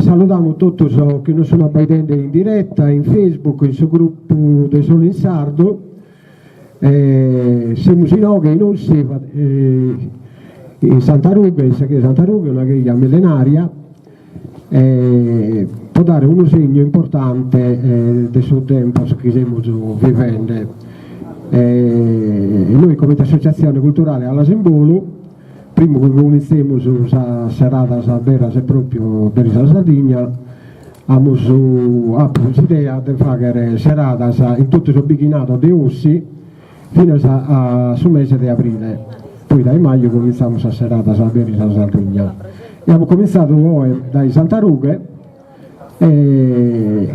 salutiamo tutti quelli che non sono vedendo in diretta, in Facebook, in suo gruppo di Solo in Sardo. Siamo in Ossi, in Santa Ruga, in Sacra Santa Ruga, una chiesa millenaria, può dare un segno importante del suo tempo che stiamo vivendo. Noi come associazione culturale alla Sembolo, prima che cominciamo la serata vera e proprio per la Sardegna, abbiamo l'idea di fare serata in tutto il bicchinato di Ossi fino al mese di aprile. Poi da maggio cominciamo la serata per la Sardegna. Abbiamo cominciato poi dai Santa Ruga e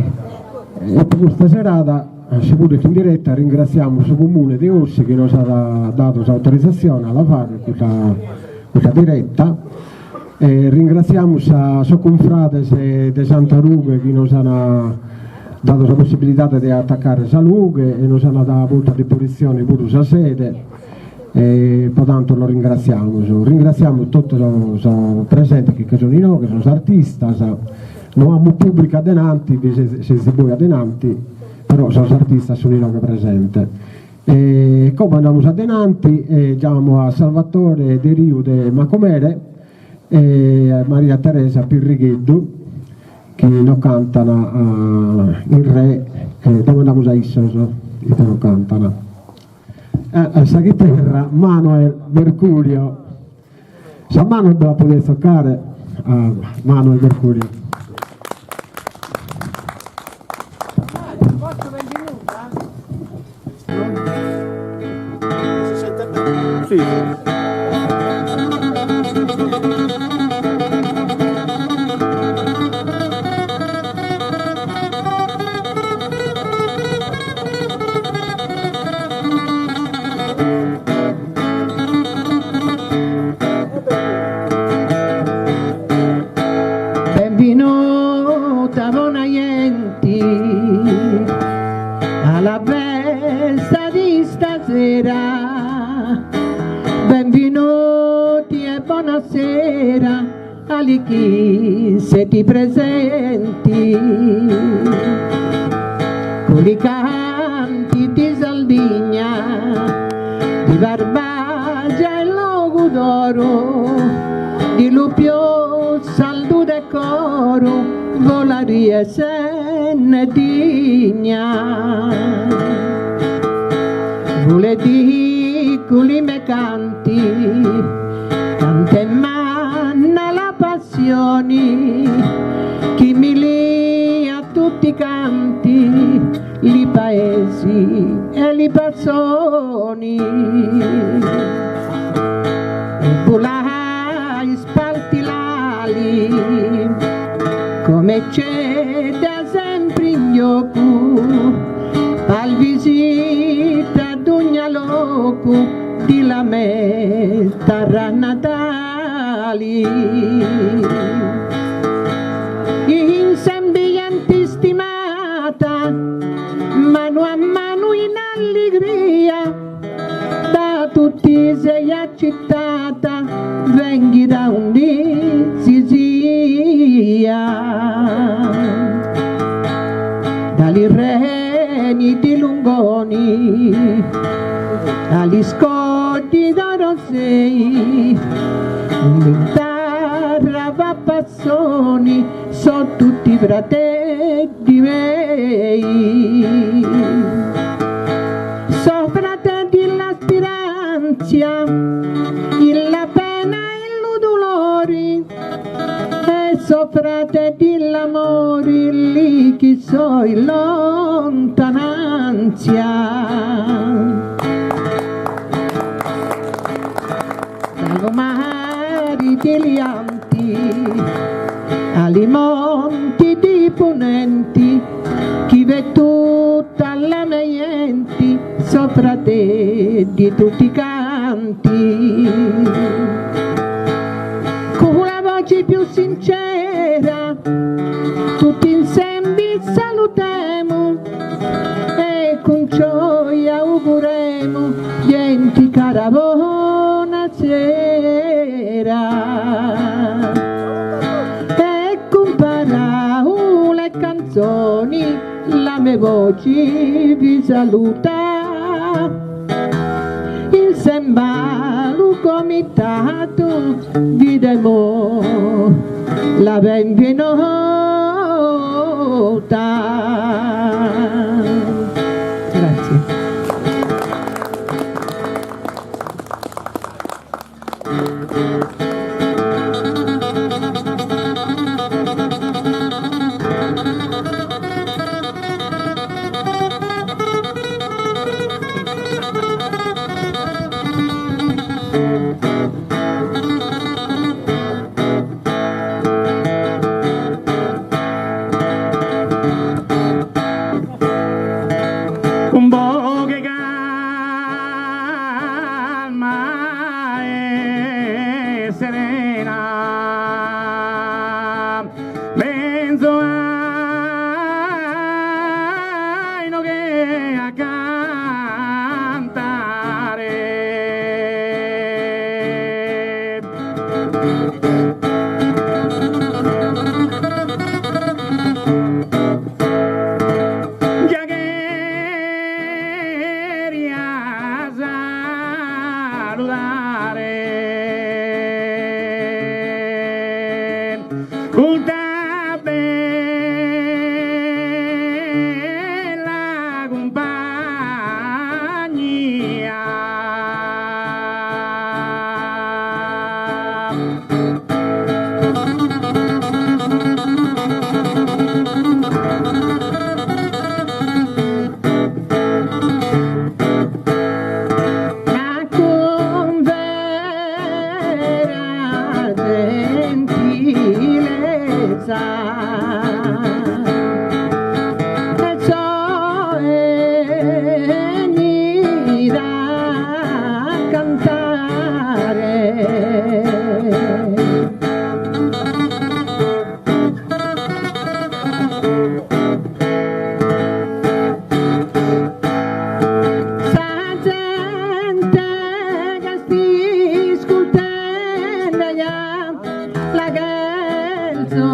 per questa serata si può in diretta ringraziamo il comune di Ossi che ci ha dato l'autorizzazione alla fare questa diretta, ringraziamo la sua confrate di Santa Ruga che ci hanno dato la possibilità di attaccare la Ruga e ci hanno dato molta disposizione pure la sede, pertanto lo ringraziamo tutti i presenti che sono in noi, che sono artisti, non abbiamo pubblico adenanti, se si può adenanti, però sono artisti sono in noi presenti. Come andiamo adenanti, andiamo a Salvatore De Rio de Macomere e a Maria Teresa Pirrigheddu che non cantano in re, dove andiamo a Issoso che non cantano. Sa chitarra Manuel Mercurio, sa Manuel la potete toccare? Manuel Mercurio. Sì. Benvenuta buona gente alla festa di stasera. Benvenuti e buonasera a chi siete presenti con i canti di Sardegna, di Barbagia e Logo d'Oro, di Lupio, Saldo e Coro, Volaria e Senne Digna. Volete culi me canti e manna la passione chi mi lì a tutti i canti li paesi e li passoni e volai spalti l'ali come c'è da sempre in gioco al visita d'ogni loco di la terra natali in sembianti stimata mano a mano in allegria da tutti sei accettata venghi da un sia dagli reni di Lungoni agli scogli da Rosei l'interra va passoni sono tutti fratelli miei sono fratelli la speranza la pena e il dolore e sono fratelli l'amore lì che so in lontananza. Mari delianti, ali monti di ponenti, chi ve tutta la meienti, sopra te di tutti i canti. Con la voce più sincera, tutti insieme salutiamo e con gioia auguremo, genti caravona sera e comparare la mia voce vi saluta, il sembalu comitato vi demo la benvenuta. Grazie. Un po' che calma e serena, penso ai no che a cantare. Una bella compagnia, ma con vera gentilezza e ciò venire a cantare. Sa gente che sti scultendo la gelso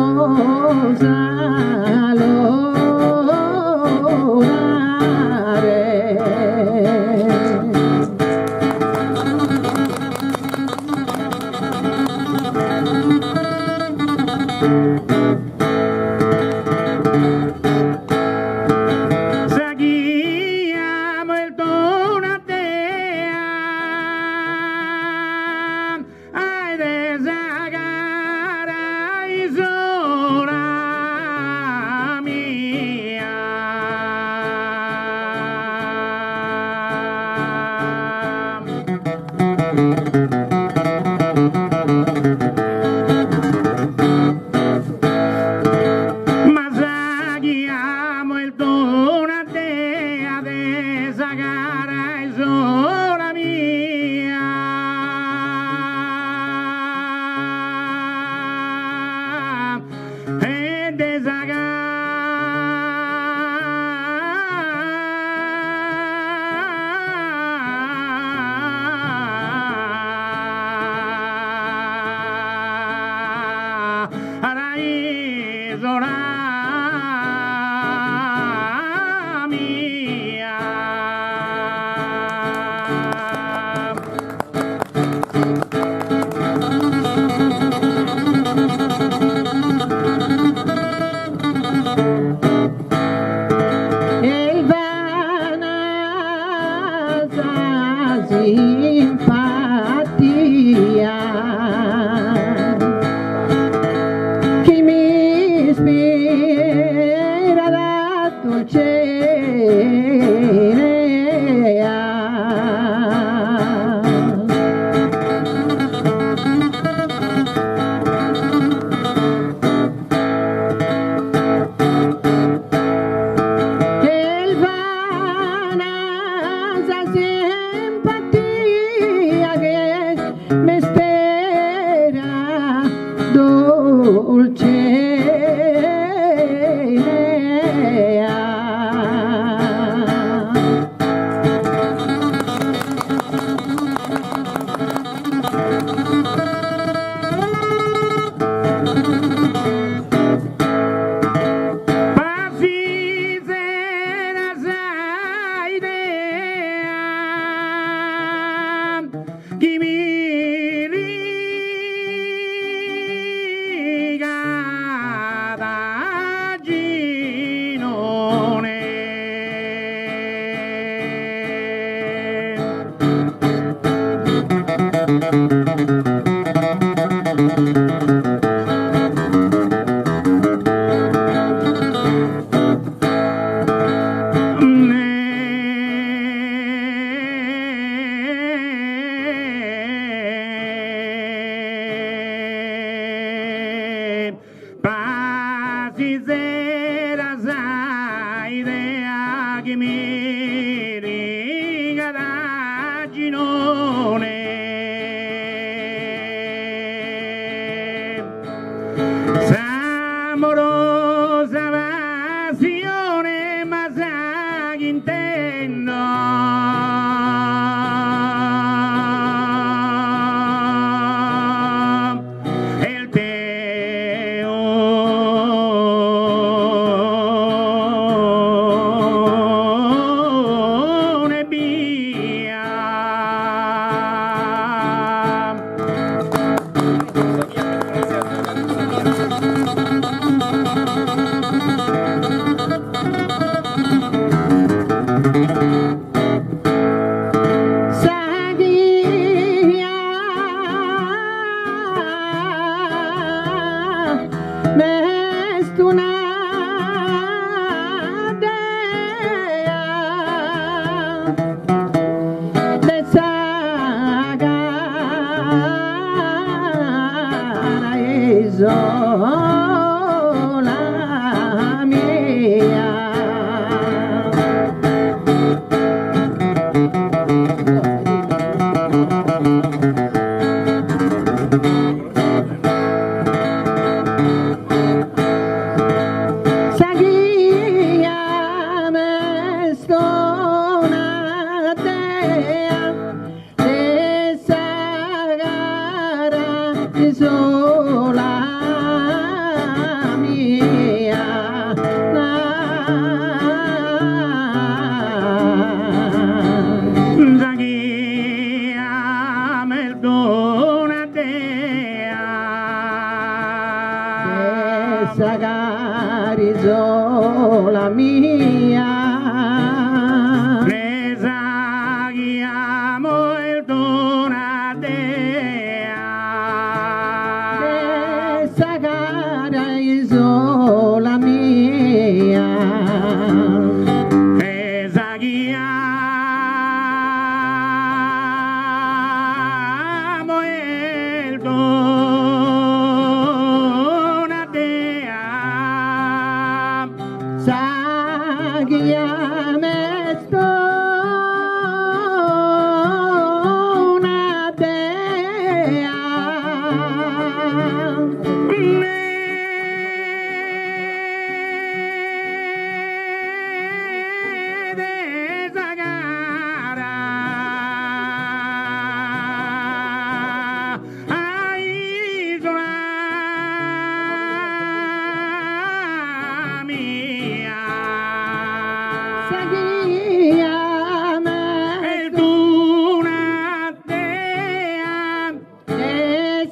seguiamo il Donatea, ai desagara isola mia. Ma seguiamo il Donatea desagara isola mia. E desagara isola mia. il vana simpatia che mi ispira si sera sa idea che mi riga da ginone s'amorosa passione ma sa che intendo il teo ne via Sagia mestuna dea de sagara isola mia. Sagia mestona dea de sagara isola mia. Zaghia merdona dea Sagara isola mia. Resaghiamo il Donadea Sagara isola mia. Resaghiamo il Donadea Sagia mestona dea Sagia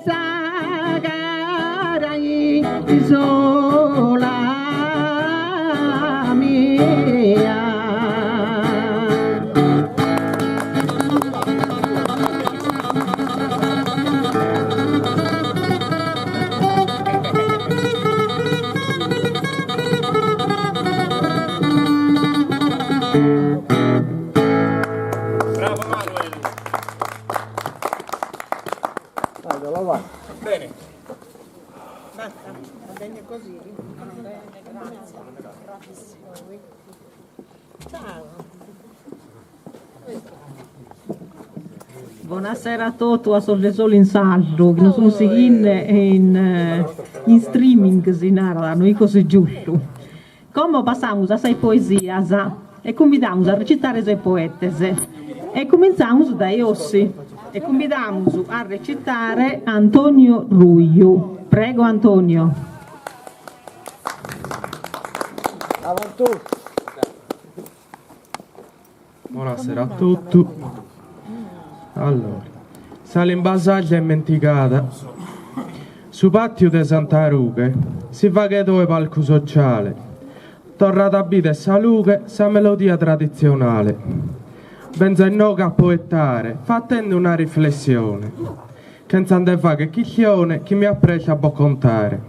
sagara isola mia. Bene. Buonasera a tutti, a Sol Sole in saldo, che non sono in streaming, noi così giusto. Come passiamo a sei poesie e convidiamo a recitare sei poetese e cominciamo da Ossi e convidiamo a recitare Antonio Ruio. Prego Antonio. Buonasera a tutti. Allora, sale in basaglia immenticata. Su patio di Santa Ruga si va che dove palco sociale. Torna da vita e salute, sa melodia tradizionale. Benza in noga a poettare, fattendo una riflessione. Che non fa che chiglione, chi mi ha preso a può contare.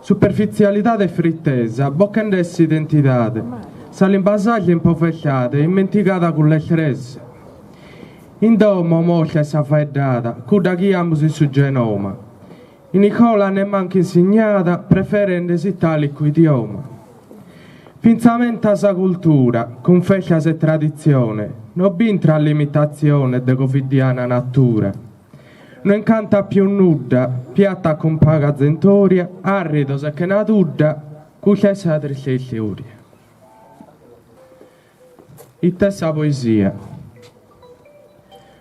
Superficialità e frittesa, boccandesse identità. Sale in basaglia impofecciata, immenticata con le cresse. In domo molta è safaedata, cuda chiamusi su genoma. In Nicola ne manca insegnata, preferendo tale idioma. Pensamento a sa cultura, con feccia e tradizione, non bintra limitazione de covidiana natura. Non incanta più nuda, piatta con paga zentoria, arrido se che natura, cuccia sa tristezza. Ita sa poesia.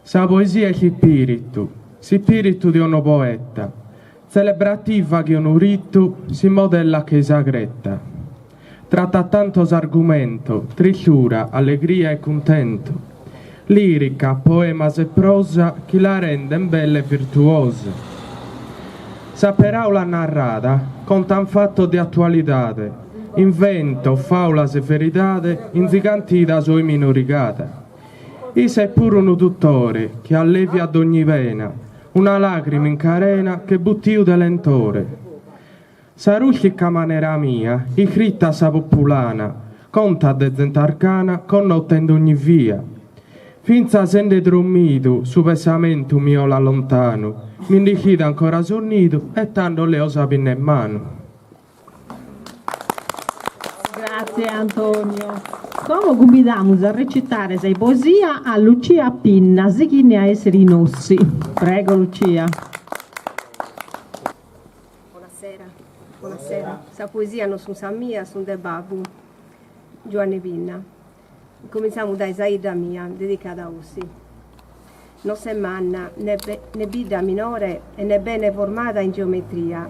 Sa poesia è spiritu di uno poeta, celebrativa che un rito si modella che sagretta. Tratta tantos argomenti, trisciura, allegria e contento, lirica, poema e prosa che la rendono bella e virtuosa. Sa paraula narrata conta un fatto di attualità, invento, faulas e verità, inzigantita sui minoricata. Isa è pure un dottore che allevia ad ogni pena, una lacrima in carena che buttiu de lentore. Sa ruscica manera mia, iscritta sa popolana, conta de zentarcana, connottendo ogni via. Finza sende drommido, su pesamento mio la lontano, mi indichita ancora sonnito e tanto le osa pinne in mano. Grazie Antonio. Come convidiamo a recitare sei poesia a Lucia Pinna, Zichine a essere i nostri. Prego Lucia. Buonasera. Sa poesia non sono sa mia, sono de Babu, Giovanni Pinna. Cominciamo da Isaida mia, dedicata a Ossi. Non se manna né bida minore e né bene formata in geometria.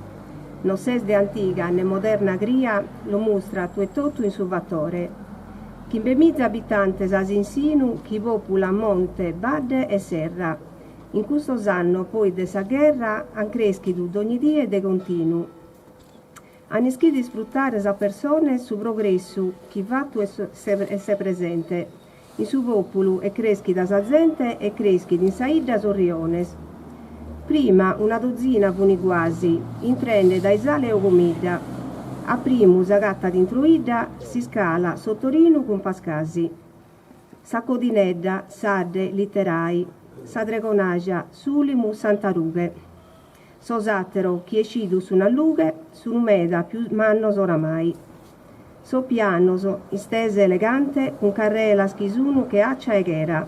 Non se de antica né moderna gria, lo mostra tu e tutto in suo fattore. Chi bemizza abitantes as insinu, chi popula monte, badde e serra. In questo anno poi de sa guerra, han cresciuto d'ogni dia e de continuo. Han ischitti sfruttare sa persone su progresso, chi fatto e se presente. In su popolo e creschi da sa gente e creschi in saida sorriones. Prima una dozzina puni quasi, intrende da isale o comida. A primo sa gatta d'intruida si scala sottorino con pascasi. Sa codinedda, sade, litterai, sa dregonagia, sulimu, santarughe. So sattero, chi escidu su una lughe, su meda più mannos oramai. So piano, so istese elegante, con carrela schisuno che accia e ghera.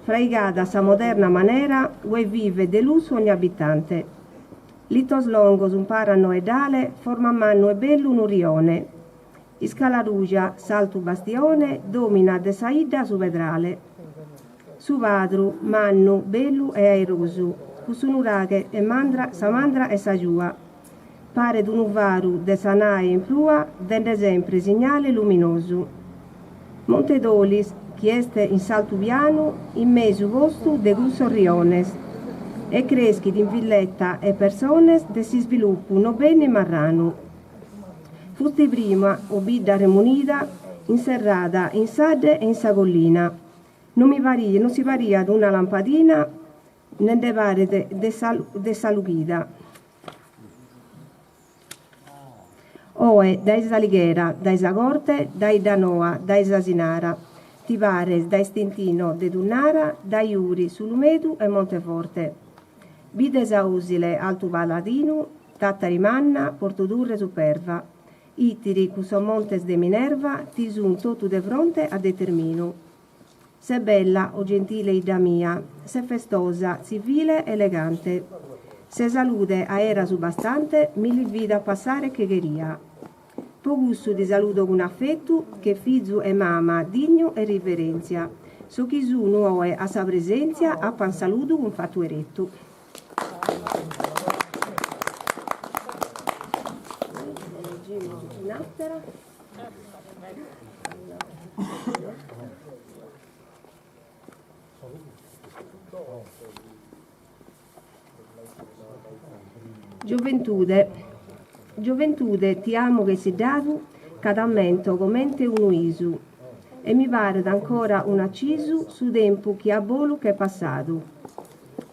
Fraigada sa moderna manera, ue vive deluso ogni abitante. Litos longos un parano e dale, forma manno e bello un urione. Iscalarugia, saltu bastione, domina de saida su vedrale. Su vadru, mannu, bellu e airosu, cusunuraghe e mandra, sa mandra e sa giua. Pare d'un uvaru de sanae in prua, dende sempre segnale luminoso. Monte Dolis, chi este in saltu piano, in mesu vostu de gusto riones. E creschi in villetta e persone de si sviluppuno bene marrano. Fusti prima, obida remunida, inserrata in sade e in sagollina. Non si varia ad una lampadina, né de pare de salughida. Oe, da isa lighera, da isa corte, da idanoa, da isa sinara. Ti pare da istintino de Dunnara, da Iuri, Sulumedu e Monteforte. Vide sausile altu paladino, tattarimanna, portodurre superva. Itiri cuso montes de Minerva, ti sun totu de fronte a determino. Se bella o gentile ida mia, se festosa, civile, elegante. Se salude aera subastante, mi li vida passare che gheria. Po gusto di saludo con affetto, che fizu e mama digno e riverenzia. So chi su nuoe a sa presenza, a pan saludo con fatto eretto. Gioventude, ti amo che si dato, cadammento commente un isu, e mi pare d'ancora un accisu su tempo che a bolu che è passato.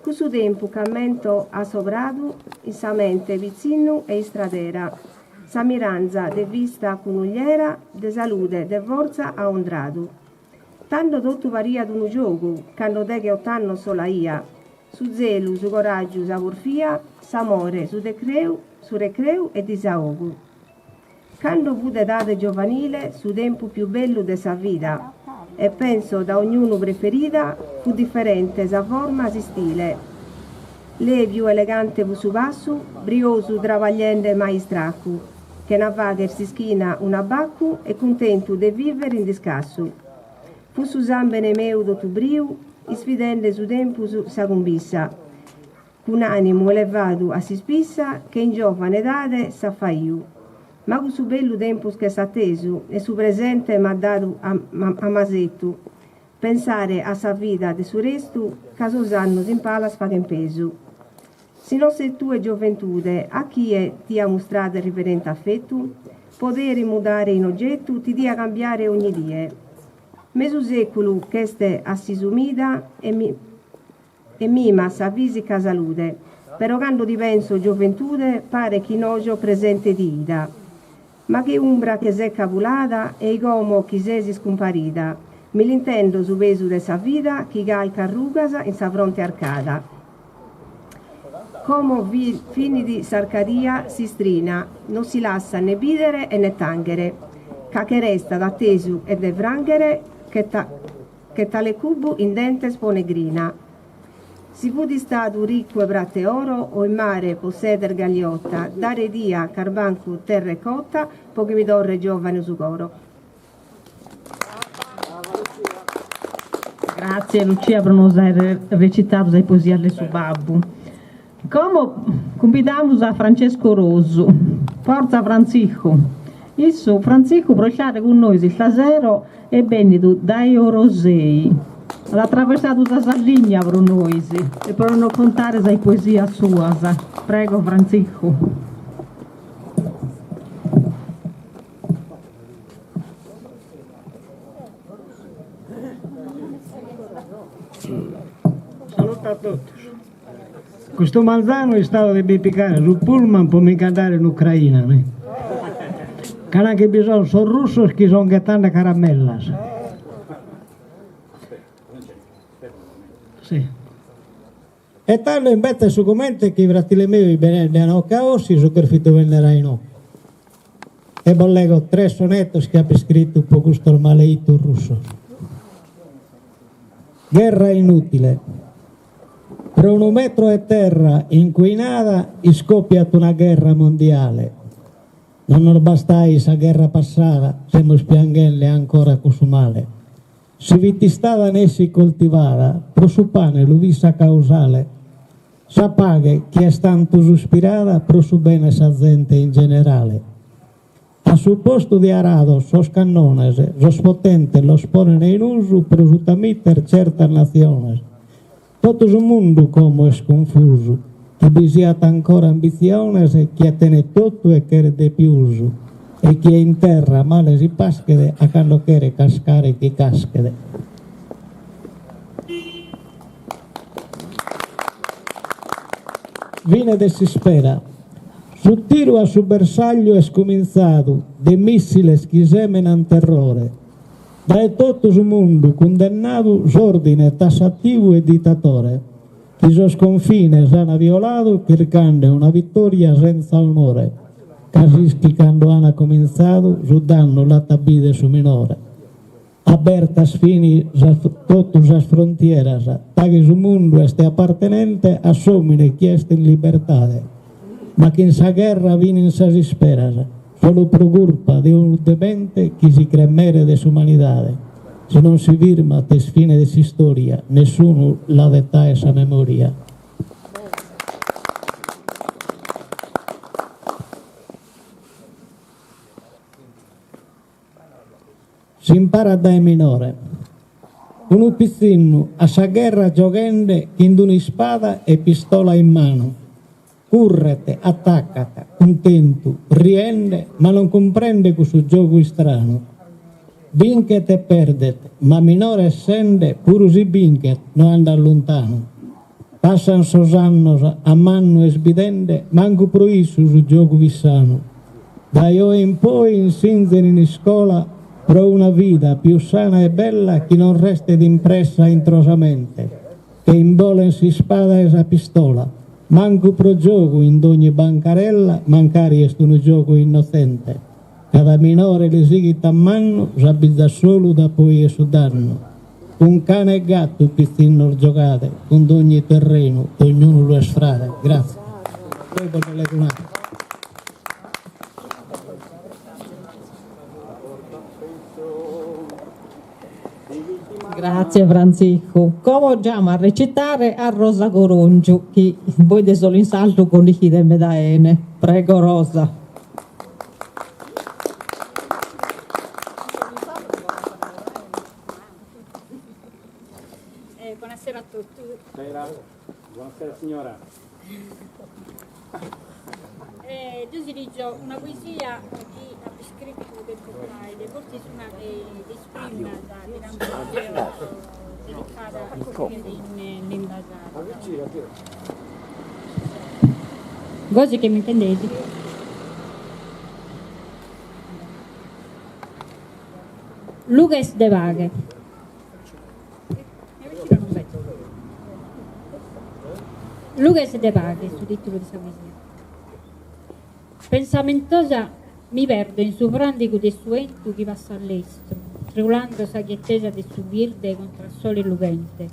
Questo tempo cammento ha sobrato, in sa mente vicino e in stradera, sa miranza de vista cunugliera, de salute, de forza a ondrato. Tanto tutto varia d'un gioco, quando te che ottanno sola ia, su zelo, su coraggio, su porfia, s'amore, su recreo e disaogo. Quando fu d'età giovanile, su tempo più bello de sa vita, e penso da ognuno preferita, fu differente sa forma, si stile. Lei più elegante fu su passo, brioso, travagliente maestracco, che navaga si schina un abbacco e contento de vivere in discasso. Fu su zambene meu tutto brio, sfidente su tempo sa combissa, con animo elevato a si spissa, che in giovane età sa fa io. Ma con su bello tempo che s'ha atteso e su presente m'ha dato a masetto, pensare a sa vita de su resto, caso sanno si impala sfaga in peso. Se non sei tu e giovantude, a chi è ti ha mostrato il riverente affetto, potere mudare in oggetto ti dia cambiare ogni dia. Mesu secolo che ste assisumida e mima sa fisica salute, però quando divenso giovantude pare chi nojo presente di ida. Ma che umbra che s'è capulata e come chi si scomparita, me l'intendo su peso de sa vita chi calca rugasa in sa fronte arcada. Come fini di sarcadia si strina, non si lascia né bidere e né tangere, che resta d'atteso e de frangere, che tale cubo in dente spone grina. Si fu di stato ricco e bratte oro, o in mare posseder gagliotta, dare dia, carbanco, terra cotta, pochi mi dorre giovane su coro. Grazie Lucia per nos aver recitato le poesie alle su babbo. Come convidamos a Francesco Rosso, forza Francisco. Isso, Francisco procciare con noi stasera e benito dai Orosei. Ha attraversato la Sardegna per noi e per non contare le poesie sue. Prego Francisco. Saluto a tutti. Questo manzano è stato di piccare sul pullman per mi andare in Ucraina. Che anche bisogna sono russi che sono gettando caramellas. Sì. E tanto invece su commenti che i fratelli miei hanno caossi su che fitto venderai no. E bollego 3 sonetti che ha scritto un po' questo maleito russo. Guerra inutile. Per 1 metro di terra inquinata è scoppiata una guerra mondiale. Non bastai sa guerra passata, siamo spiangelle ancora così male. Si vitistava ne si coltivava, pro su pane l'uvisa causale. Sapaghe chi è stanto sospirata, pro su bene sa gente in generale. A su posto di arado, sos cannones, sos potente lo sponen in uso, pro su tamiter certa naciones. Tutto il mondo come è sconfuso, chi bisiata ancora ambiziones, chi tiene tutto e che de più, e chi è in terra male si paschede, a quando chiede cascare chi caschede. Vine de si spera, su tiro a su bersaglio è scominciato, de missiles chi semenan terrore. Da tutto il mondo condannato s'ordine tassativo e dittatore, chi so sconfine s'hanno violato cercando una vittoria senza onore, casischi quando hanno cominciato su danno la tabide su minore. Aperta sfini tutto las frontieras, taghi su mondo este appartenente assomine chi est in libertà, ma chi in sa guerra vine in sa disperas, solo per colpa di un demente chi si cremere de su umanidade. Se non si firma te sfine de si storia, nessuno la detta esa memoria. Si impara dai minore. Un pizzino a sa guerra giocende in una spada e pistola in mano. Currete, attaccate, contento, riende, ma non comprende questo gioco strano. Vinchet e perdet, ma minore essende, pur si vinchet, non anda lontano. Passan sos annos a manno e sbidende, manco proissu su gioco vissano. Da io in poi insinzere in scuola, pro una vita più sana e bella che non resta d'impressa introsamente. che in volen si spada e sa pistola. Manco pro gioco in ogni bancarella, mancari est un gioco innocente. Cada minore li sighi tammanno, s'abita solo da poi e su danno. Un cane e gatto pizzino giocate, con ogni terreno, ognuno lo strade. Grazie. Dopo te le donate. Grazie Francisco. Cominciamo a recitare a Rosa Corongiu, che voi de solo in salto con i de medaene. Prego Rosa. Buonasera a tutti. Buonasera signora. Desidero una poesia che ha scritto del Copraide, forse una di prima da dedicata a quelli nell'invasata. Così che mi intendete? Lucas de Vaghe. Lucas de Vaghe, sul titolo di poesia. Pensamentosa mi perdo in su frandico de suentu che passa all'estero, trulando sa chiettesa de su virde contra il sole lucente.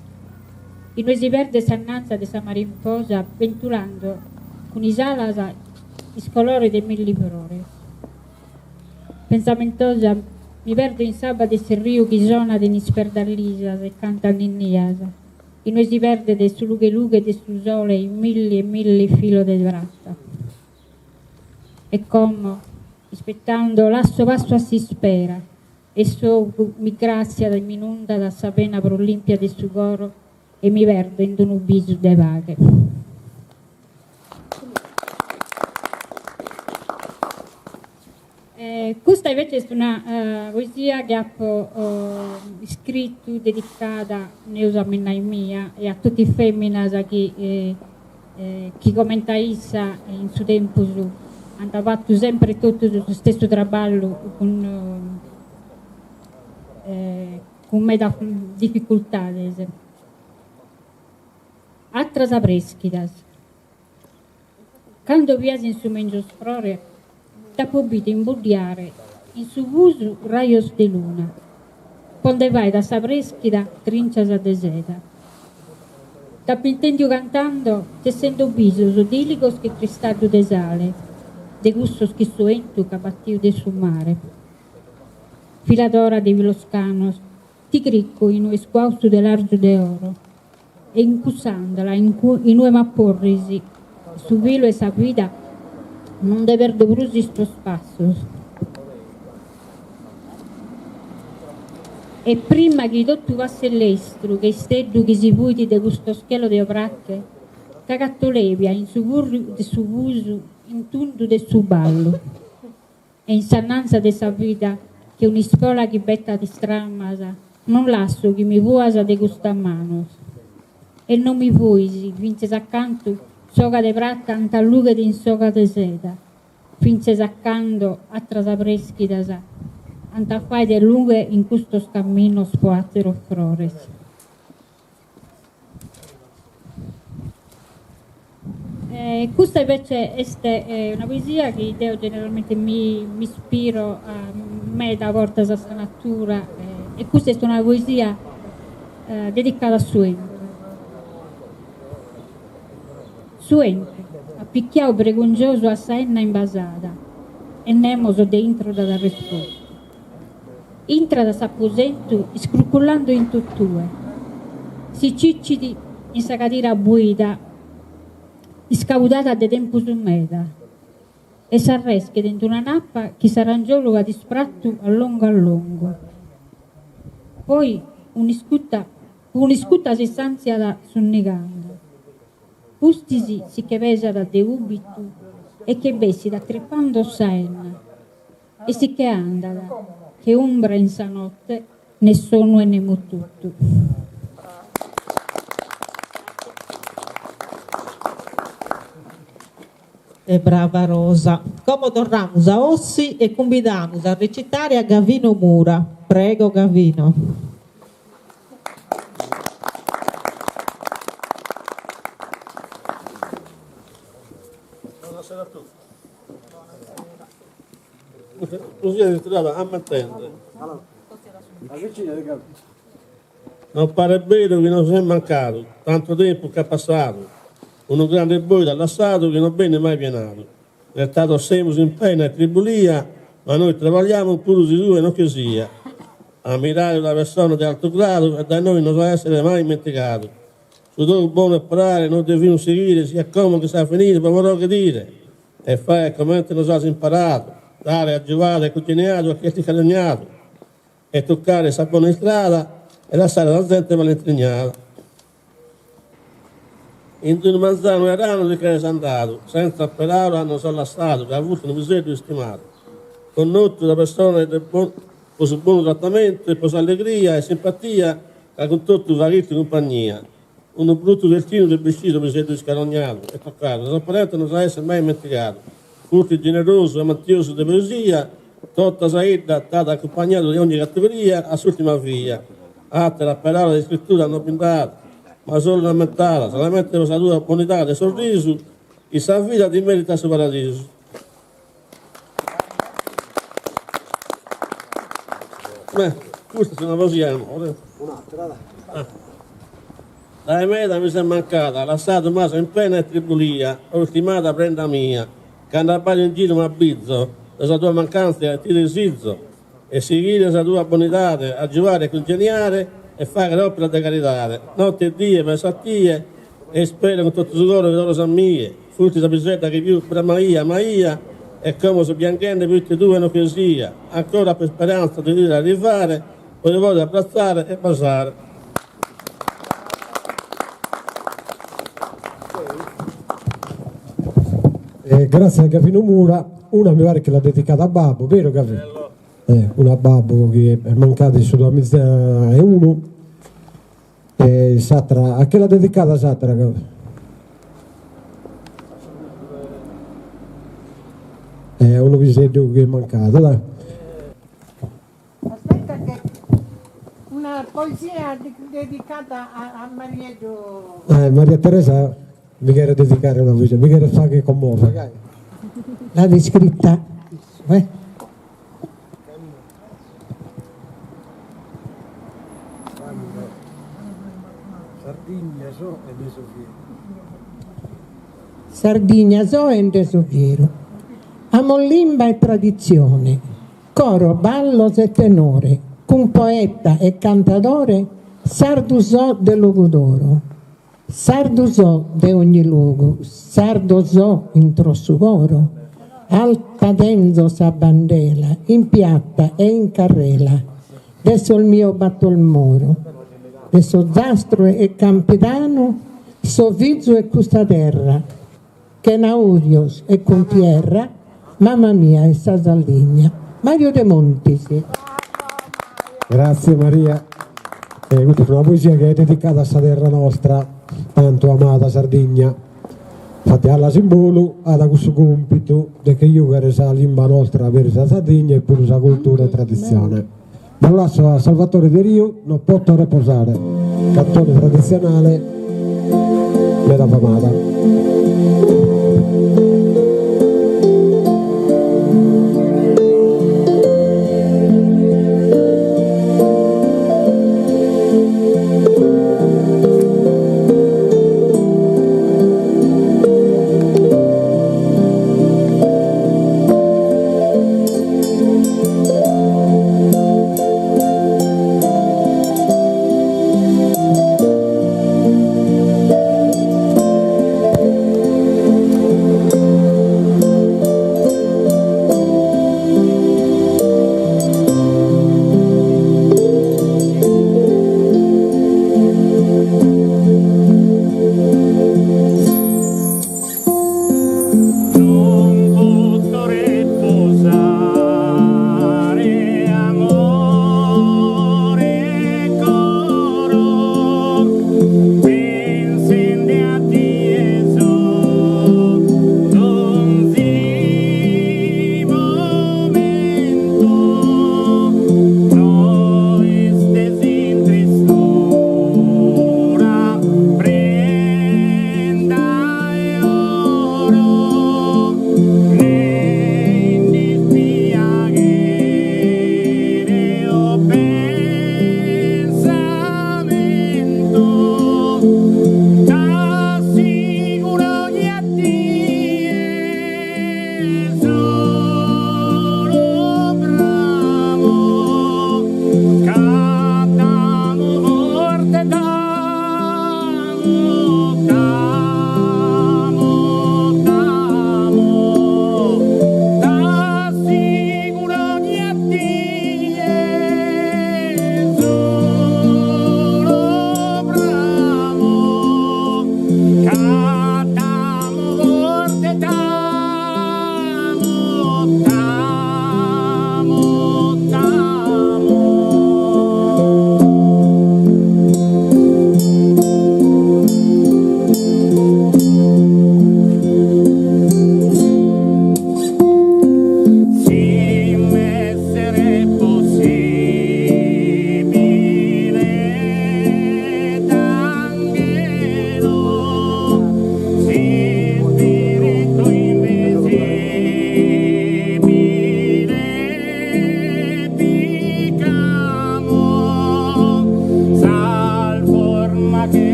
In noi si perde sannanza de sa marimposa, ventulando con i salasa i scolori de milli perore. Pensamentosa mi perdo in sabba de se rio che suona de nisperdallisa e canta ninniasa. In noi si perde de su lughe de su sole in milli e milli filo de bratta. E come, aspettando l'asso passo a si spera, e so mi grazia da minunda da sa pena pro limpia de su coro, e mi perdo in un ubiso de vaghe. Questa invece è una poesia che ho scritto, dedicata a mia e a tutti i femmine che commenta issa in suo tempo su. Hanno fatto sempre tutto lo stesso lavoro con meta difficoltà. Altre apreschidas. Quando viasi in su mengio sfrore, t'ha pobito imbulliare in su uso raios de luna. Quando vai da sa preschida, trincias a deseta. T'ha pintendio cantando, te sento viso su diligos che cristallo de sale, de gusto schissuento che battiu de su mare. Filadora de viloscanos, ti cricco in un squausto de largo de oro, e incussandola in un mapporrisi, su vilo e sa guida, non de perdo brusi sto spasso. E prima che tutto vasse all'estero, che steddu che si puiti de gusto schelo de opracche, cagattolevia in su burro de su uso, in tundu de su ballo, e in sannanza de sa vita, che un'ispola che betta di stramasa, non lasso che mi vuasa de gusta manos, e non mi vuisi, vinces accanto, soga de pratta anta luga di insoga de seda, finces accanto attra sa preschida sa, anta fai de lunghe in questo scammino spoattero frores. Questa invece è una poesia che io generalmente mi ispiro a me da volta a sta natura, e questa è una poesia dedicata a Suente. Suente, appicchiao pregongioso a saenna invasata, e nemoso dentro da risposta. Intra da s'apposento, scruculando in tuttue, si ciccidi in sa catira buida, scaudata de tempo su meta, e s'arresche dentro una nappa che s'arrangiologa di spratto a lungo. Poi un'iscutta si stanziata sunnegando. Pustisi si che pesa da de ubitu e che bessi da treppando saenna, e si che andata, che ombra in sa notte, né sonno e né mututto. E brava Rosa. Come tornamos a Ossi e convidamos a recitare a Gavino Mura. Prego Gavino. così è strada ammettente. Non pare vero che non si è mancato, tanto tempo che è passato, uno grande boi dall'assato che non bene mai pienato. È stato sempre in pena e tribulia, ma noi travagliamo pure di due non che sia. Ammirare una persona di alto grado e da noi non deve essere mai dimenticato. Su dove buono è parare, non dobbiamo seguire, sia come che sa finire, ma vorrò che dire. E fare come non si ha imparato, dare a giovare e continuato a chi ti calunniato, e toccare sa buona strada e lasciare la gente malintrignata. In un manzano erano di che è andato, senza perare hanno solo lasciato, che ha avuto un miserio stimato. Connoto da persone del buon trattamento, e poi allegria e simpatia, che con tutto varito in compagnia. Uno brutto deltino del vestito miserio scarognato e toccato, da parente non sa essere mai dimenticato. Furti generoso e amantioso di poesia, tutta Saida stata accompagnato di ogni categoria a ultima via. Altre la parola di scrittura hanno pintato, ma solo lamentata, solamente per la tua buonità e sorriso, chi sa vita ti merita il suo paradiso. Questa è una poesia, amore. Un'altra, dai. La meta mi si è mancata, lasciato maso in pena e tribulia, ultimata prenda mia, che andava in giro ma bizzo, la tua mancanza ti resizzo, e seguire la tua bonità, a giovare e congegnare, e fare l'opera di carità, notte e die per sattie, e spero con tutto il cuore che loro sono mie, frutti da pizzetta che più per Maia, e come se bianchende più ti due non che sia, ancora per speranza di dire arrivare, poi voglio abbracciare e baciare. Grazie a Gavino Mura, una mi pare che l'ha dedicata a Babbo, vero Gavino? Una a Babbo che è mancata in sua miseria e uno. Satra, a che l'ha dedicata Satra? Uno episodio che è mancato, dai. Aspetta che una poesia dedicata a Maria Maria Teresa mi chiede dedicare una voce, mi chiede fare che commuove. l'ha descritta. Sardigna so e Desoviero. Amo limba e tradizione, coro, ballo e tenore, con poeta e cantatore, sardo so del logodoro. Sardo so de ogni luogo, sardo so in trossugoro, al cadenzo sa bandela, in piatta e in carrela, adesso il mio batto il muro, adesso zastro e campidano, so vizzo e custa terra, che naurios e con tierra, mamma mia e sa saldigna. Mario De Monti, sì. Grazie Maria. Questa è una poesia che è dedicata a questa terra nostra, tanto amata Sardegna. Infatti alla simbolo, ha questo compito di che io per la lingua nostra, per la Sardegna e per la cultura e tradizione. Ma lo lascio a Salvatore De Rio, non posso riposare, cantone tradizionale, meta famata.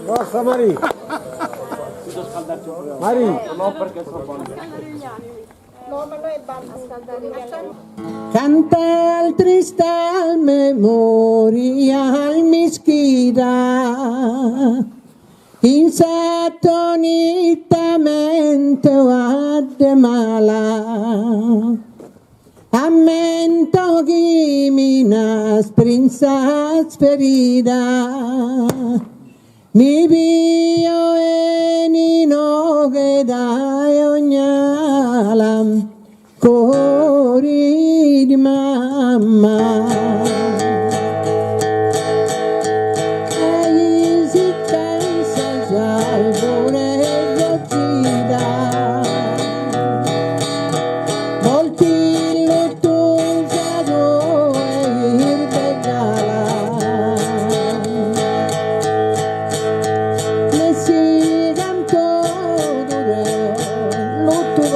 Forza Marie! Marie! No, perché sono buono. Canta al tristal memoria al mischira, insatonitamente guarda mala, ammento chi minas prinsas ferida, mi pio e nino che dai ognalam, cori di mamma. Egli si pensa salvore gocida, molti l'ottusato e il pedala, ne si cantò dure l'ottu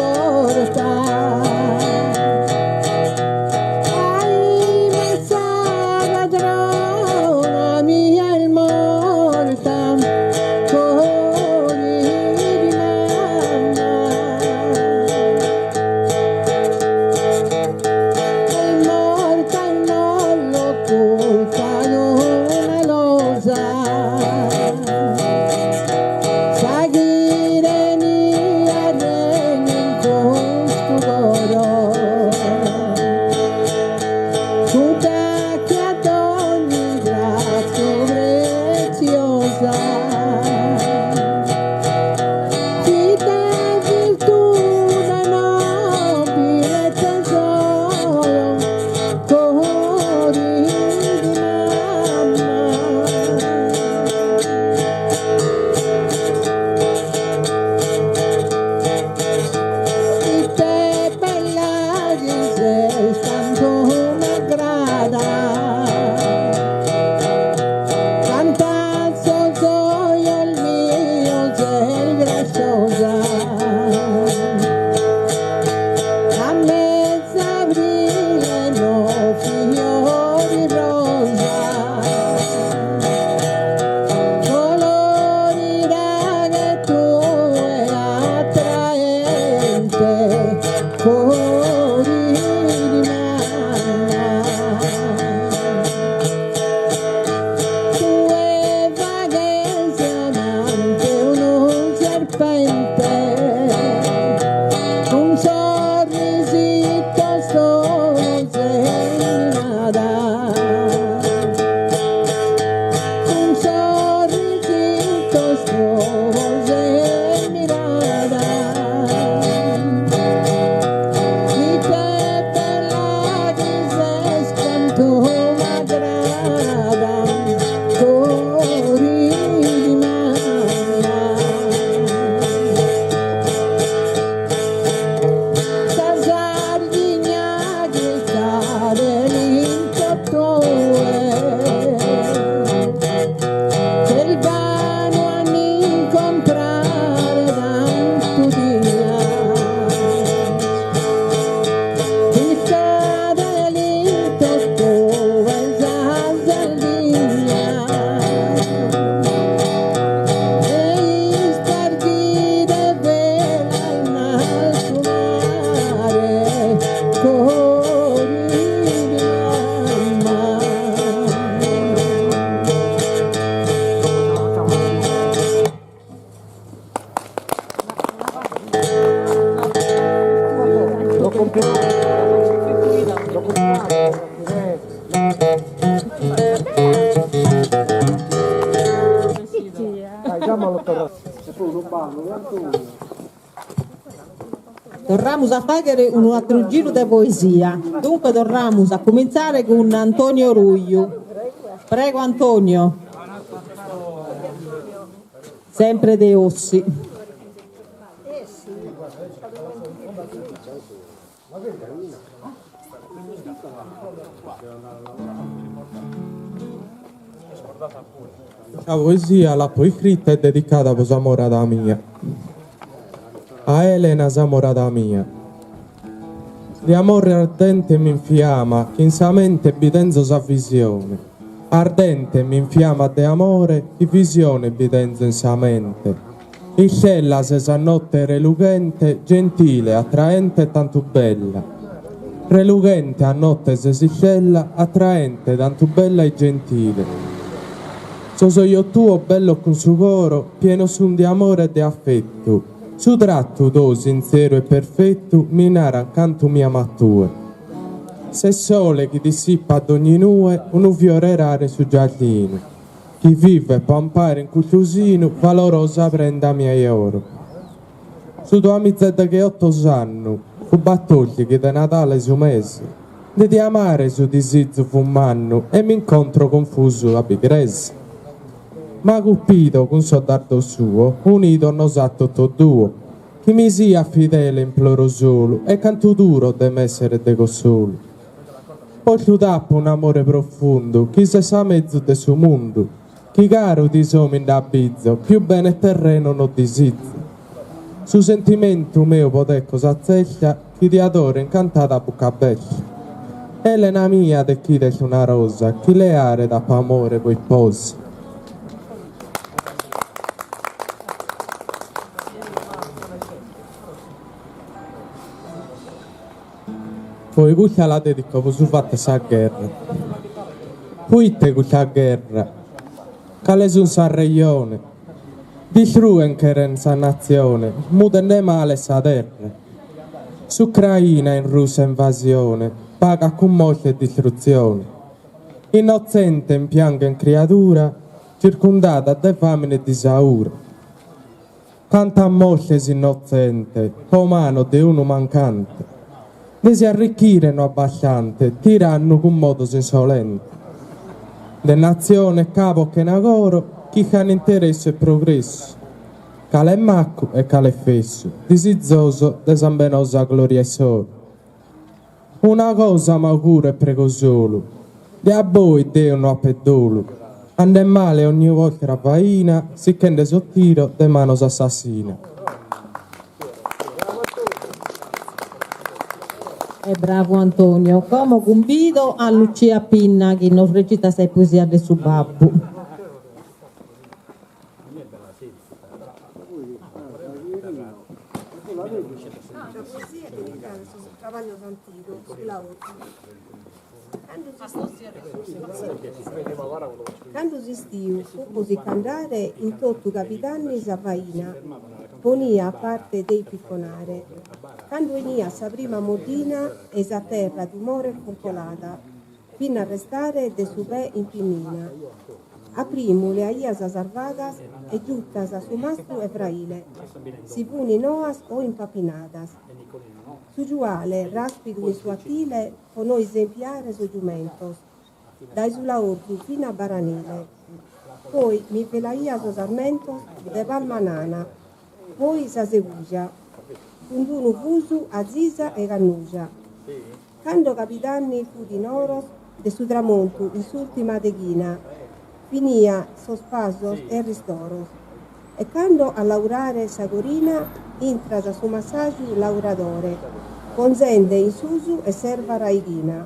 Torniamo a fare un altro giro di poesia. Dunque torniamo a cominciare con Antonio Ruglio. Prego Antonio. Sempre dei Ossi. La poesia l'ha poi scritta e dedicata a Samorata mia, a Elena Samorata mia. Di amore ardente mi infiamma, che in sa mente evidenzo sa visione. Ardente mi infiamma de amore, che visione evidenzo in sa mente. Iscella se sa notte relughente, gentile, attraente e tanto bella. Relughente a notte se si scella, attraente, tanto bella e gentile. So io tuo bello con su coro, pieno sun di amore e di affetto. Su tratto tu sincero e perfetto, mi nara accanto mia mattue. Se sole che dissippa ad ogni nue, un fiore rare su giardino. Chi vive e pampare in cucciusino, valorosa prenda miei oro. Su tua amicizia che 8 anni, fu battogli che da Natale su mese. Di amare su disizio fu un anno, e mi incontro confuso a Pigrese. Ma cupido con soldato suo, unito non sa tutto duo, che mi sia fedele imploro solo, e canto duro deve essere de consolo. Poi ci tappa un amore profondo, chi se sa mezzo del suo mondo, chi caro di somi in abbizzo, più bene terreno non disizio. Su sentimento mio pote cosa zecchia, chi ti adora incantata bucca becchia. Elena mia de chi c'è una rosa, chi le are da amore poi posi. Poi questa la dedico, su fatta sa guerra. Puite questa guerra, cale su un sarreione, distruen che era in sa nazione, mutende male sa terra. Su Ucraina in russa invasione, paga con molte distruzioni. Innocente in piange in creatura, circondata da fame e disaura. Canta a molte innocente, o mano di uno mancante. Ne si arricchirono abbastanza, tiranno con modo insolente. De nazione capo che nagoro, chi ha interesse e progresso. Cale macco e cale fesso, disizioso de sambenosa gloria e solo. Una cosa m'auguro e prego solo, di a voi Dio non appedolo. Ande male ogni volta la vaina, si chende sottiro de manos assassina. Bravo Antonio, come convido a Lucia Pinna che non recita sei poesia del suo babbo. Quando esistiu, fu così cantare in tutto capitani Savaina, ponia a parte dei picconare. Quando venia sa prima modina e sa terra d'umore compolata, fino a restare de su pè in pinnina. A primo le aias salvadas e giuttas a su mastro e fraile, si puni noas o impapinadas. Su giuale, raspido in su attile, con noi esempiare su giumentos, dai sulla ordu fino a baranile. Poi mi pelaia su sarmentos de palmanana, poi sa segugia, con uno fuso a zisa e cannugia. Quando capitani fu di noros, de su tramonto in s'ultima deghina, finia sospasos e ristoros. E quando a laurare sa corina, intra da su massaggio lauradore, consente in susu e serva raighina.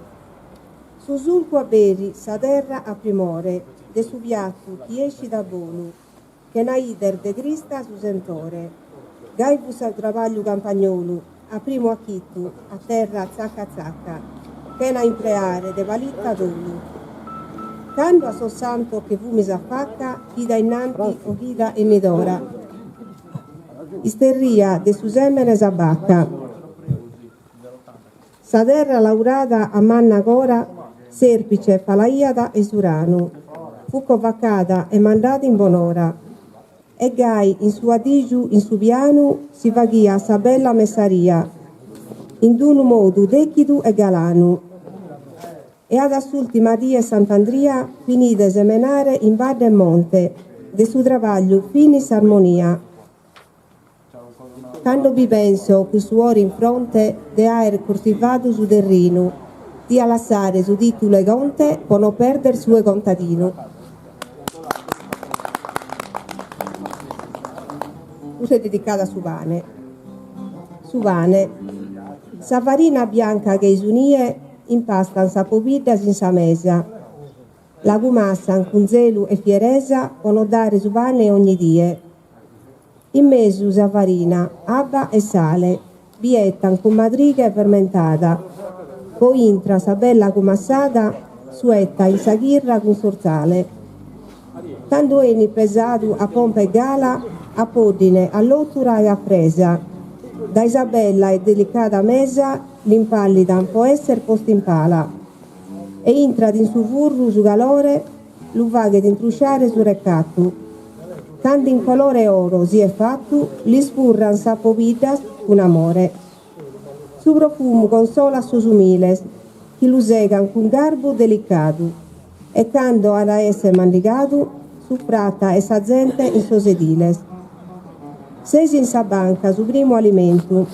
Su sulco a beri sa terra a primore, de su piatto ti esci da bonu, che naider de Crista su sentore. Gaibus al travaglio campagnolo, a primo a chittu, a terra zacca zacca, che na impleare de valitta dolu. Quando a so santo che fu misa facca, chi da innanti o chi da enidora. Isterria de su semene sabacca. Sa terra laurata a manna cora, serpice, palaiada e surano. Fu convocata e mandata in bonora. e gai in su adigiu in su pianu si vaghia sa bella messaria, in d'un modo dechidu e galanu. E ad assultima die Sant'Andria finì de semenare in Valle e Monte, de su travaglio finis armonia. Quando vi penso che suori in fronte de aer coltivato su terreno, di alassare su ditu le conte, per non perdere sue contadino. Questa è dedicata a Suvane. Suvane, sa farina bianca che isunie impastan sa popidda sin sa mesa. La gumassan con zelu e fieresa, per non dare Suvane ogni die. In mezzo sa farina, abba e sale, biettan con madriga fermentata. Poi intra sa bella gumassata, suetta in sa ghirra con sorzale. Tanto eni pesato a pompa e gala, a podine, all'ottura e a presa. Da Isabella e delicata mesa, l'impallida può essere posta in pala. E intra in su furru su calore, lu vaghe d'intrusciare su recattu. Tanto in colore oro si è fatto, li spurran sa popidas con amore. Su profumo consola su sumiles, chi lu segan con garbo delicato, e quando ad essere mandicato, su frata e sa gente in so sediles. Sesi in sa banca su primo alimento,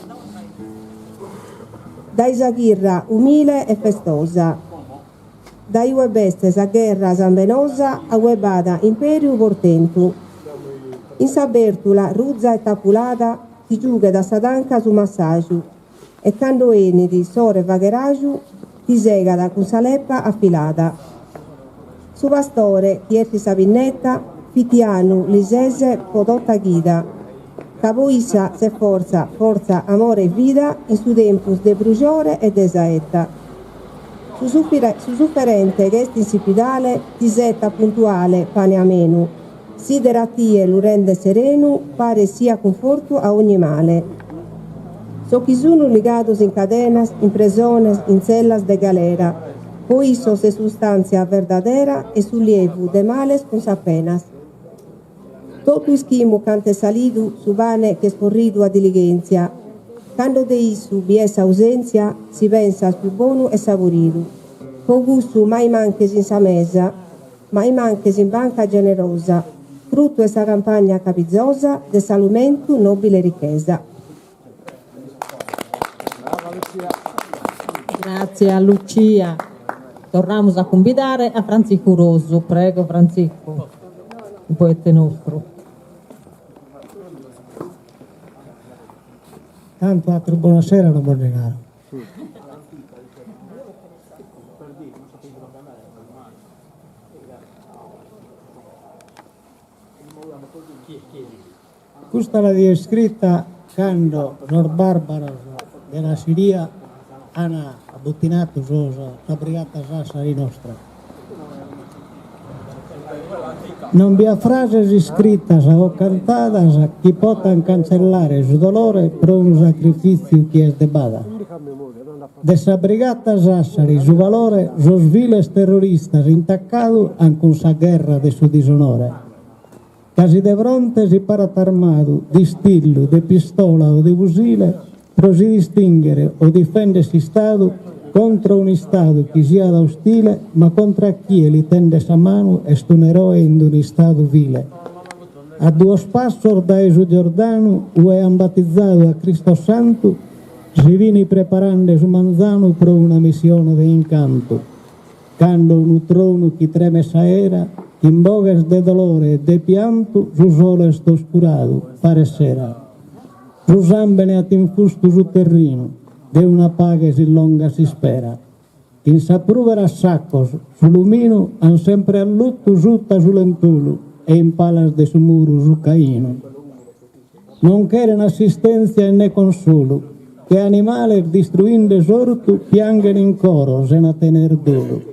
da isaghirra umile e festosa, da ue beste sa guerra sanvenosa, a uebada imperio portento. In sa bertula, ruzza e tapulata, ti giuga da sadanca su massaggio, e quando eni di sore vagheraggio, ti segada con sa leppa affilata. Su pastore, chi è sa pinnetta, fitianu, lisese, podotta ghida, capoissa se forza, amore e vita, in su tempus de bruciore e de saetta. Su sofferente che est insipidale, ti setta puntuale, pane amenu, sideratie lo rende sereno, pare sia conforto a ogni male. So chi sono ligados in cadenas, in presones, in cellas de galera, poi so se sustanzia verdadera e su lievu de males con sa penas. Todo ischimo cante salidu su vane che sporridu a diligenzia, quando de issu vi es ausencia, si pensa al più buono e savoridu. Con gusto mai manches in sa mesa, mai manches in banca generosa, frutto e sa campagna capizzosa, de salumento nobile ricchezza. Grazie a Lucia. Torniamo a convidare a Francisco Rosso. Prego Francisco, il poeta nostro. Tanto altro buonasera non può negare. Questa l'ha scritta quando Nord Barbaros della Siria hanno abbuttinato la brigata sassari nostra. Non vi ha frasi scritte o cantate che possano cancellare il dolore per un sacrificio che è debada. Dessa brigata sassari, su valore, los viles terroristas intaccados anche con sa guerra de su disonore. Casi de fronte si parat armado, di stillo, de pistola o di fusile, per si distinguere o difendersi Stato contro un Stato che sia da ostile, ma contro chi li tende sa mano e un eroe in un Stato vile. A due passi da Esu Giordano, ue han battezzato a Cristo Santo, si vini preparando su Manzano per una missione di incanto. Quando un trono che treme s'aera, in bogas de dolore e de pianto, su sole sto oscurato, pare sera. Su sambene a tinfusto su terreno, de una paga si longa si spera. In sapruvera saccos, su lumino, han sempre a lutto sutta su lentulo, e in palas de su muro su caino. Non cheren assistenza né consolo, che animale distruinde sortu, pianghen in coro, se na tener duro.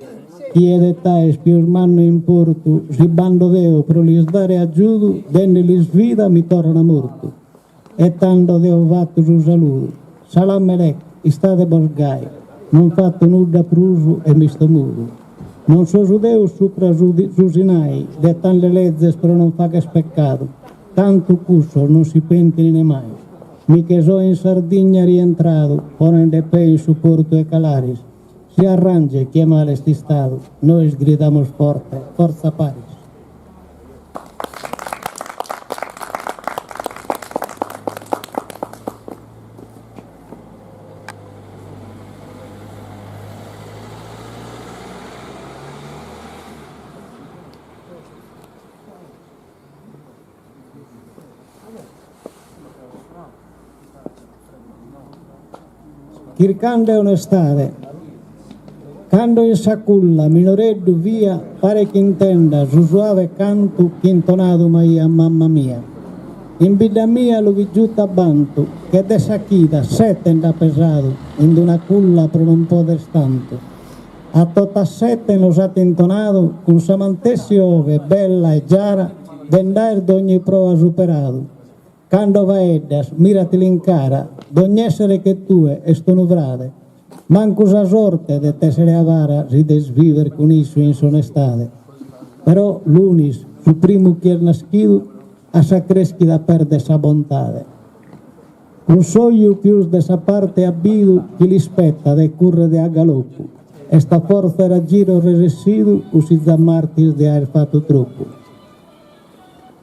Chi è d'età e spiosmanno in porto, si bando deo pro li dare aggiudo, denne li sfida mi torna morto. E tanto deo fatto su saluto, salam melec, istate borgai, non fatto nulla pruso e mi sto muto. Non so su deo supra su Sinai, dettan le legge però non fa che speccato. tanto cuso non si pentine mai. Mi che so in Sardegna rientrato, ponen de pei su Porto e Calaris. Si arrange, chiama l'esti stato, noi gridamos forte, forza Paris. Kircande onestade, quando in saculla minoreddu via, pare che intenda su suave canto che intonato maia mamma mia. In vita mia lo vigiuta bantu, che de sacchita setten da pesato, in una culla per un po' de stanto. A tota setten lo sate intonato, con samantessi ove, bella e giara, vendaer d'ogni prova superato. Quando va eddas, mirati l'incara, d'ogni essere che tue e stonuvrade. Manco sa sorte de tessere avara si desviver con isso in sonestade. Però l'unis, su primo che er naschidu, a sa creschi da perde sa bontade. Un soglio più de sa parte abbidu che li spetta de curre de a galoppo. E sta forza era giro residu, usi za martis de aer fatto troppo.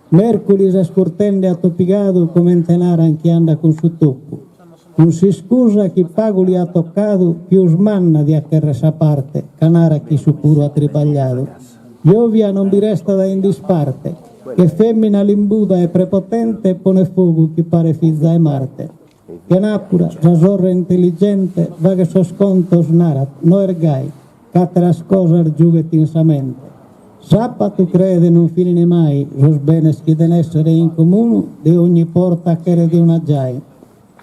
Mercolis è scurtende attopicato come un tenara anche anda con su toppo. Non si scusa chi paguli ha toccato, più smanna di a che sa parte, canara chi su puro ha tripagliato. Giovia non vi resta da indisparte, che femmina l'imbuda è prepotente, pone fuoco chi pare fizza e Marte. Che napura, sa sorre intelligente, va che so sconto snarat, no ergai, catras cosar giughet insamente. Sappa tu crede non finine mai, los benes che den essere in comune, di ogni porta che di una giai.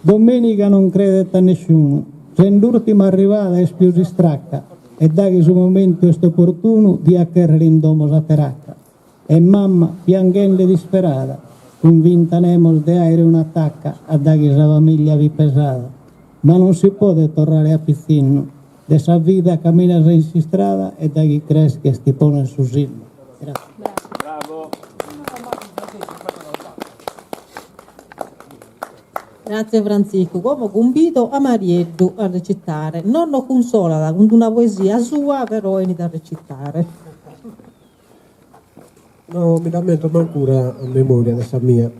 Domenica non credete a nessuno, se in l'ultima arrivata è più si stracca, e da che su momento è opportuno di accherre l'indomo sa teracca. E mamma, piangendo disperata, convinta nemos de aere un'attacca, a da che sa famiglia vi pesata. Ma non si può tornare a pizzino, de sa vita cammina in si strada e da chi cresce sti pone su sillo. Grazie. Bravo. Grazie Francisco, come convito a Marieddu a recitare, non lo consola con una poesia sua, però è da recitare. No, mi lamento ancora a memoria dessa mia.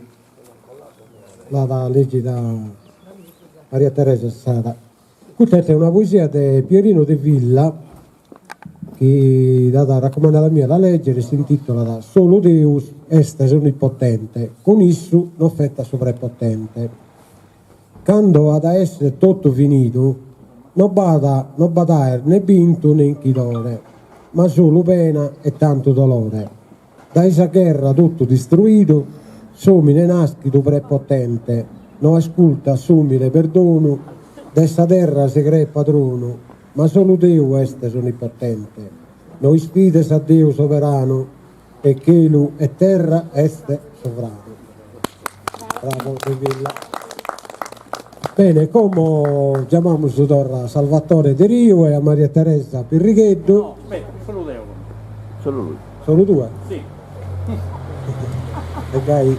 La legge da Maria Teresa Sada. Questa è una poesia di Pierino De Villa che da raccomandata mia da leggere, si intitola da Solo Deus est onnipotente, con issu non fetta sovrapotente. Quando ad essere tutto finito, non badaer né vinto né inchidore, ma solo pena e tanto dolore. Da esa guerra tutto distruito, somine nascido prepotente, non ascolta assumile perdono, dessa terra se cree padrono, ma solo Dio est onnipotente. Noi sfides a Dio sovrano, e che lui e terra est sovrano. Bravo De Villa. Bene, come chiamiamo su torra Salvatore De Rio e a Maria Teresa Pirrighetto? No, aspetta, solo Leo. Solo lui. Solo due? Sì. E dai,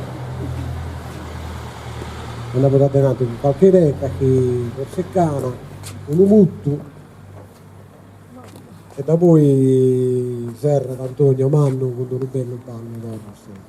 una pedate con qualche reca che seccana, un umutto, e da poi Serra d'Antonio Manno con un bello panno da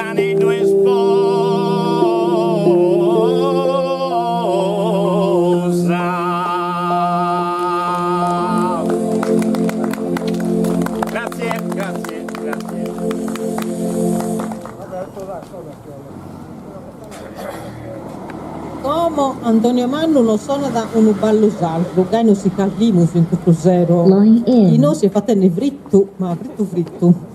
sane i due sposa. Grazie, grazie, grazie. Como Antonio Mannu non sono da un ballo salvo, che non si calvimus in tutto zero. I non si è fatto fritto, ma fritto.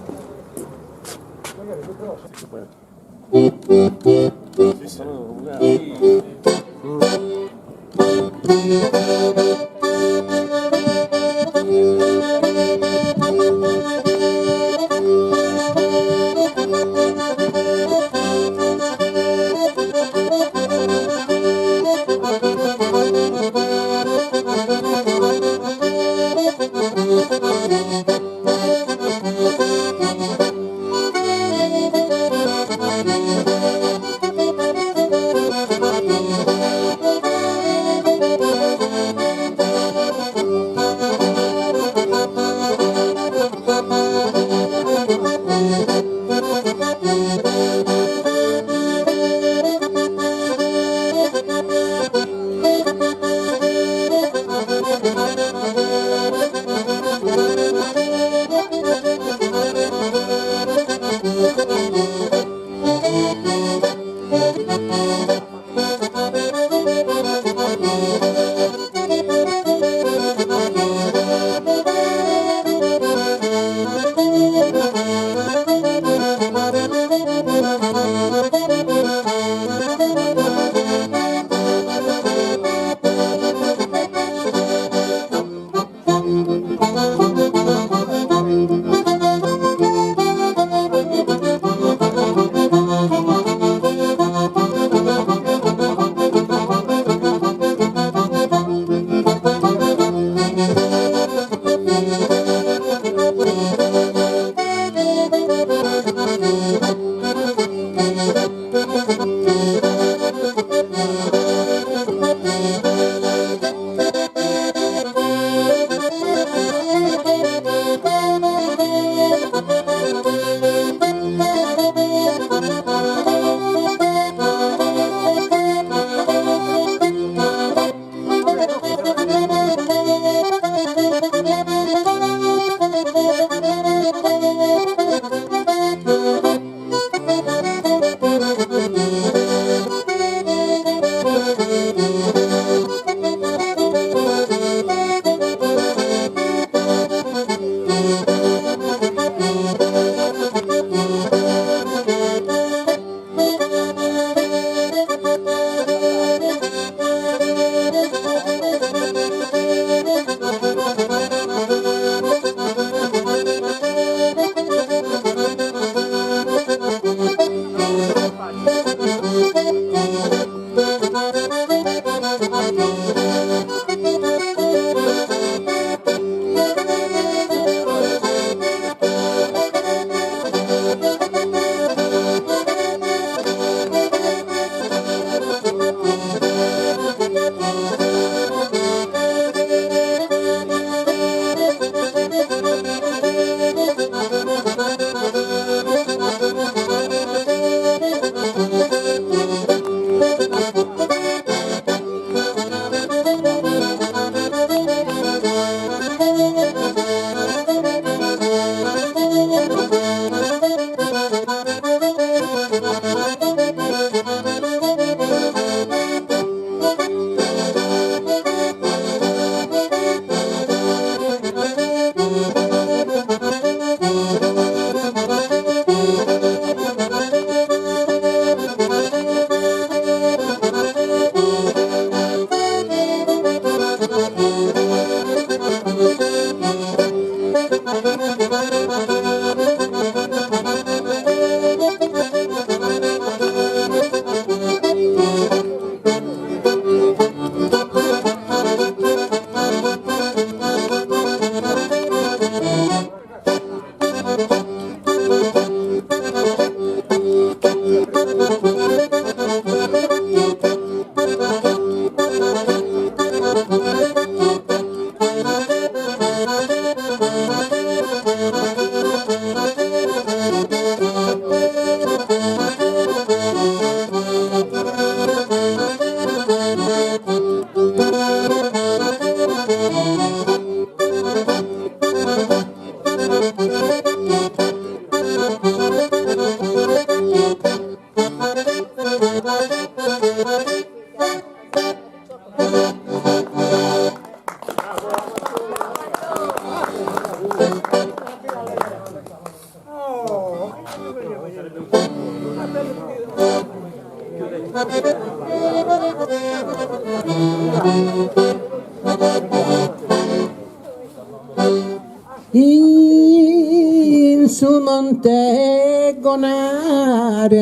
In su monte gonare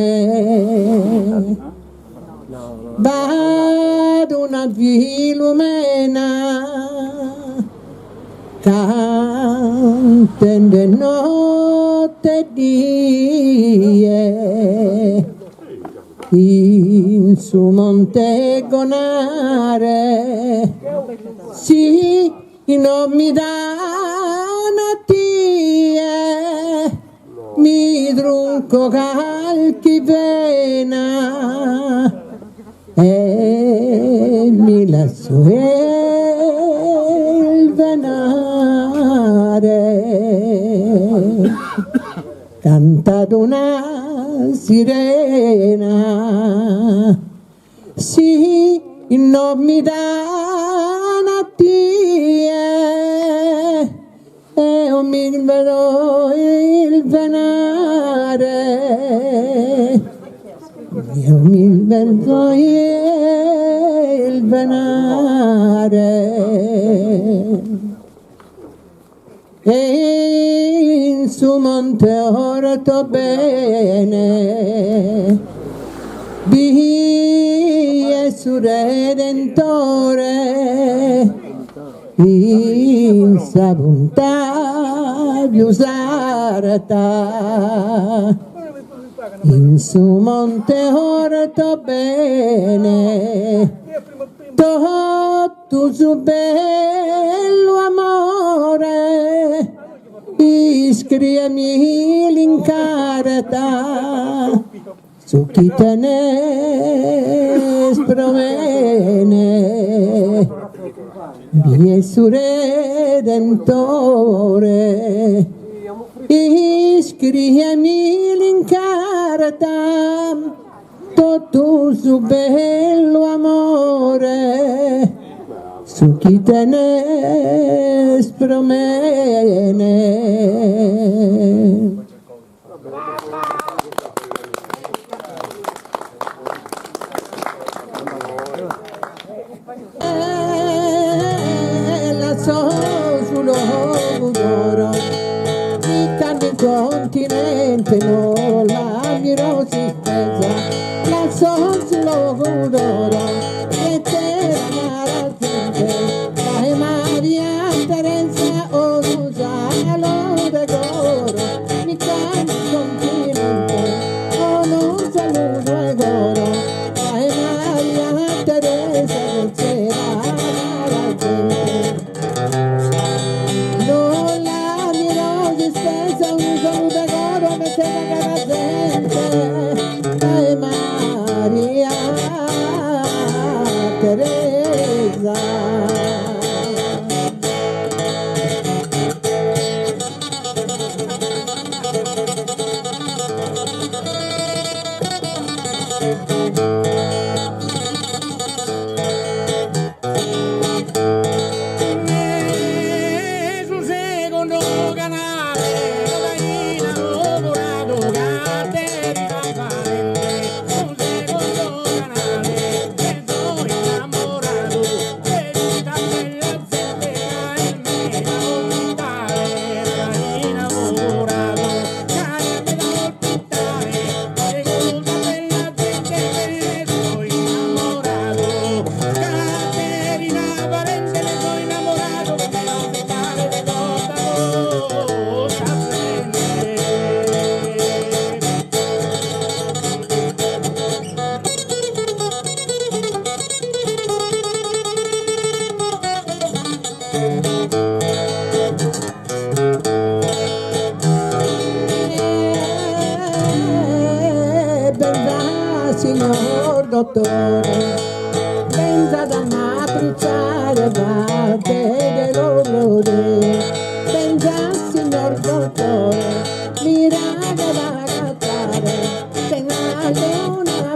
vado una vilumena cantende notte e die in su monte gonare sì non mi dà una tie mi drunco calchi vena e mi lasso il venare canta una sirena sì non mi dà una tie e io mi vedo il venare io mi vedo il venare e in su monte orto bene di Gesù Redentore in sa bontà di usarta in su monte orto bene tutto su bello amore iscrivimi l'incarta su chi te ne sprovene Gesù Redentore iscrivimi l'incarta tutto su bello amore su chi te ne spromene la so sullo d'oro mi cambia il continente non la miro si spesa la so sullo d'oro e te la gente la Maria Teresa o Susano de Goro mi cambia il continente o non saluto e Goro la Maria Teresa non c'era la gente non la miro si spesa un saluto e Goro mi sembra la gente la Maria Teresa sul secondo canale la innamorato Caterina Valente sul secondo canale sono innamorato della bella zendera e mena ospitale la innamorato Caterina ospitale seconda bella zendera sono innamorato Caterina Valente le sono innamorato della ospitale de Costa Costa benza signor dottore benza da matriciare da te dell'orrore benza signor dottore mi raga da cattare se una leona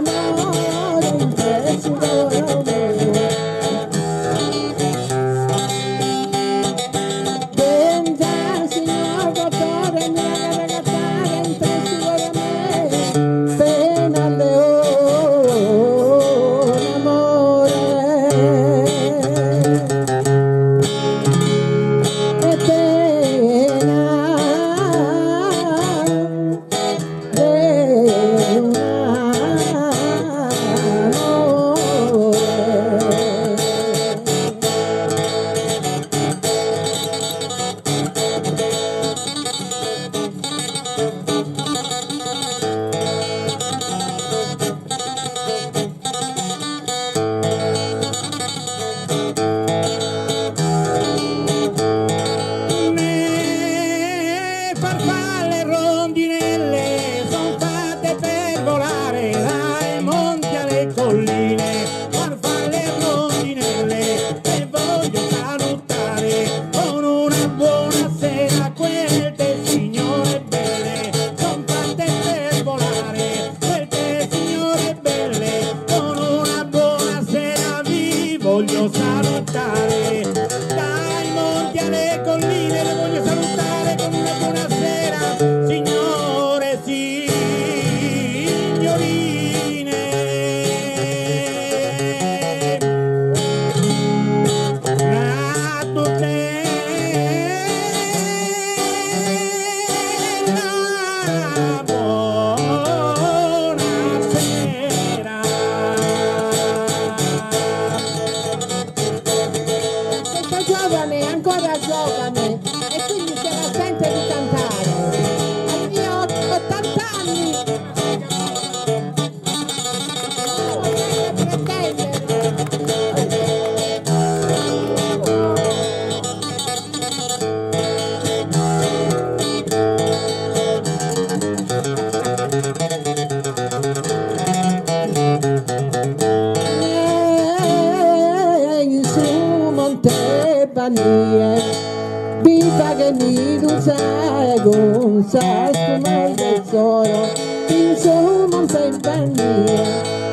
di un cego, sa come del solo, insomma sempre mia,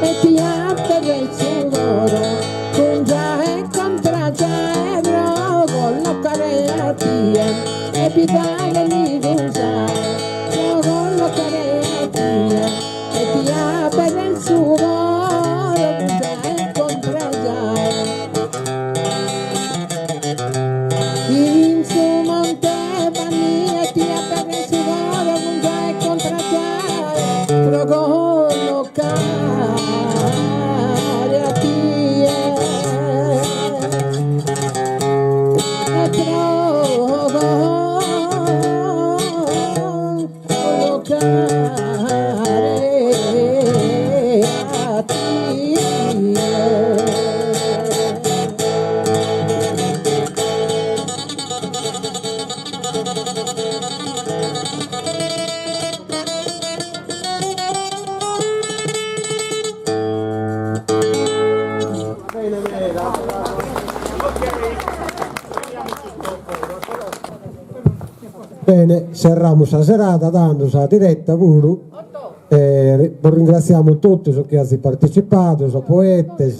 e ti appare il sudoro, con già e contra già e rogo, la careatia, e pitare di un cego, con la careatia, e ti appare il sudoro, con già e contra già. In su monte vanni e ti appare il sudore, con già e contra già, rogo, Bene, cerramos la serata dando la diretta pure. Ringraziamo tutti che hanno partecipato, i poeti,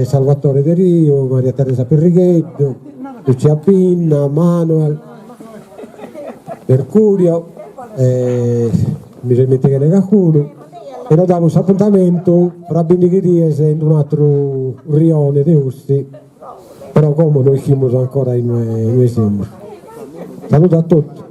Salvatore De Rio, Maria Teresa Perrighetto, Lucia Pinna, Manuel, Mercurio, mi rimetti che ne qualcuno, e noi diamo appuntamento fra 20 giorni in un altro rione di Ussi, però come noi siamo ancora in noi siamo. Saluto a tutti.